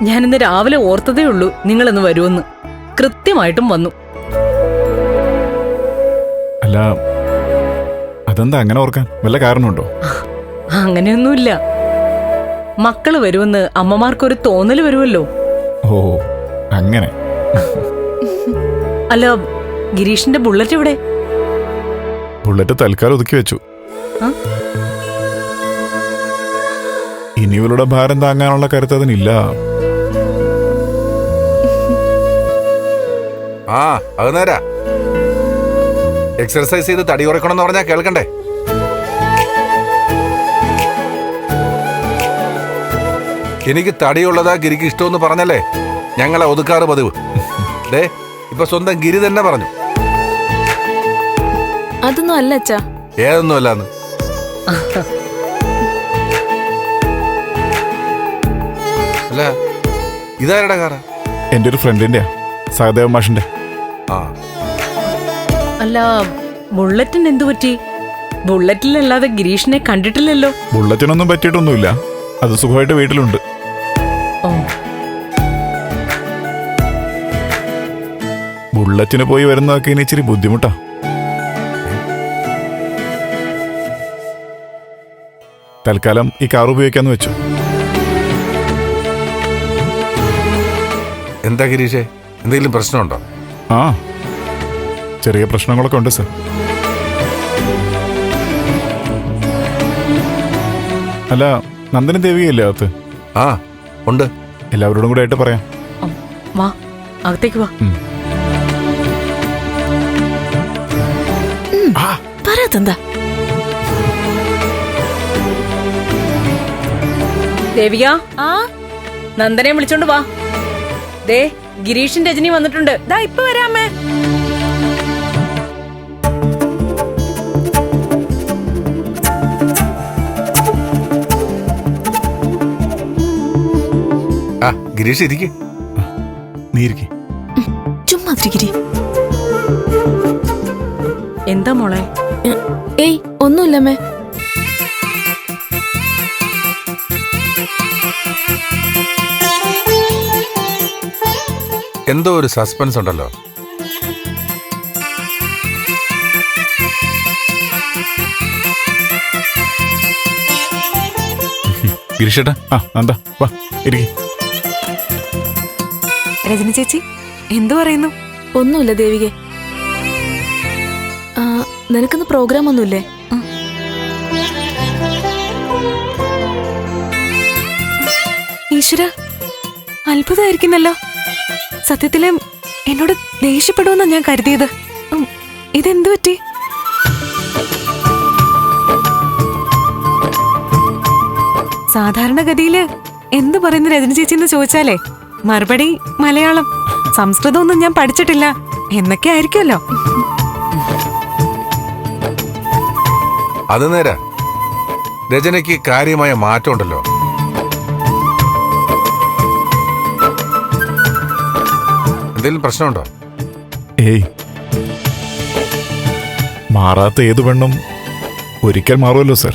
ഞാനിന്ന് രാവിലെ ഓർത്തതേ ഉള്ളൂ നിങ്ങളിന്ന് വരുമെന്ന്. കൃത്യമായിട്ടും വന്നു. അല്ല, അതെന്താ അങ്ങനെ ഓർക്കാൻ വല്ല കാരണമുണ്ടോ? അങ്ങനെയൊന്നുമില്ല. മക്കള് വരുമെന്ന് അമ്മമാർക്കൊരു തോന്നല് വരുമല്ലോ. ഓ, അങ്ങനെ. അല്ല, ഗിരീഷിന്റെ ബുള്ളറ്റ് എവിടെ? ബുള്ളറ്റ് തൽക്കാലം ഒതുക്കി വെച്ചു. ഇനിയുള്ള ഭാരം താങ്ങാനുള്ള കരുത്ത് അതിനില്ല. ആ, അത് നേരാ. എക്സർസൈസ് ചെയ്ത് തടി കുറയ്ക്കണം എന്ന് പറഞ്ഞാൽ കേൾക്കണ്ടേ? എനിക്ക് തടിയുള്ളതാ ഗിരിക്ക് ഇഷ്ടമെന്ന് പറഞ്ഞല്ലേ ഞങ്ങളെ ഒതുക്കാറ് പതിവ്. ദേ ഇപ്പൊ സ്വന്തം ഗിരി തന്നെ പറഞ്ഞു. അതൊന്നും അല്ല അച്ഛാ. ഏതൊന്നും അല്ലാന്ന്. അല്ല, ഇതാരുടെ കാറാ? എന്റെ ഒരു ഫ്രണ്ടിന്റെയാ, സഹദേവ മാഷിന്റെ. ആ, അല്ല, ബുള്ളറ്റിന് എന്തു പറ്റി? ബുള്ളറ്റിലല്ലാതെ ഗിരീഷിനെ കണ്ടിട്ടില്ലല്ലോ. ബുള്ളറ്റിനൊന്നും പറ്റിയിട്ടൊന്നുമില്ല, അത് സുഖമായിട്ട് വീട്ടിലുണ്ട്. ഓ, ബുള്ളറ്റിന് പോയി വരുന്നതൊക്കെ ഇനി ഇച്ചിരി ബുദ്ധിമുട്ടാ. തൽക്കാലം ഈ കാർ ഉപയോഗിക്കാന്ന് വെച്ചു. എന്താ ഗിരീഷേ, എന്തെങ്കിലും പ്രശ്നമുണ്ടോ? ആ, ചെറിയ പ്രശ്നങ്ങളൊക്കെ ഉണ്ട് സർ. അല്ല, നന്ദനും ദേവികയല്ലേ അകത്ത്? ആ, ഉണ്ട്. എല്ലാവരോടും കൂടെ ആയിട്ട് പറയാം. വാ, അകത്തേക്ക് വാ. പറയാത്തെന്താ? ദേവിക, നന്ദനെ വിളിച്ചോണ്ട് വാ. ദേ ഗിരീഷും രജനി വന്നിട്ടുണ്ട്. ദാ ഇപ്പൊ വരാമേ. ആ, ഗിരീഷ് ഇരിക്ക്. നീ ഇരിക്ക്. ചുമ്മാ ഗിരി. എന്താ മോളെ? ഏയ്, ഒന്നുമില്ലമ്മേ. എന്തോ ഒരു സസ്പെൻസ് ഉണ്ടല്ലോ. ഗിരീഷേട്ടാ, ആ നന്ദ വാ ഇരിക്ക്. രജനി ചേച്ചി എന്തു പറയുന്നു? ഒന്നുമില്ല ദേവികെ. നിനക്കിന്ന് പ്രോഗ്രാം ഒന്നുമില്ലേ? ഈശ്വര, അത്ഭുതമായിരിക്കുന്നല്ലോ. സത്യത്തില് എന്നോട് ദേഷ്യപ്പെടുമെന്നാ ഞാൻ കരുതിയത്. ഇതെന്തു പറ്റി? സാധാരണഗതിയില് എന്തു പറയുന്നു രജനി ചേച്ചി എന്ന് ചോദിച്ചാലേ മറുപടി മലയാളം, സംസ്കൃതമൊന്നും ഞാൻ പഠിച്ചിട്ടില്ല എന്നൊക്കെ ആയിരിക്കുമല്ലോ. അത് നേരാ. രചനയ്ക്ക് കാര്യമായ മാറ്റമുണ്ടല്ലോ. എന്തെങ്കിലും പ്രശ്നമുണ്ടോ? ഏയ്, മാറാത്ത ഏതു പെണ്ണും ഒരിക്കൽ മാറുമല്ലോ സർ.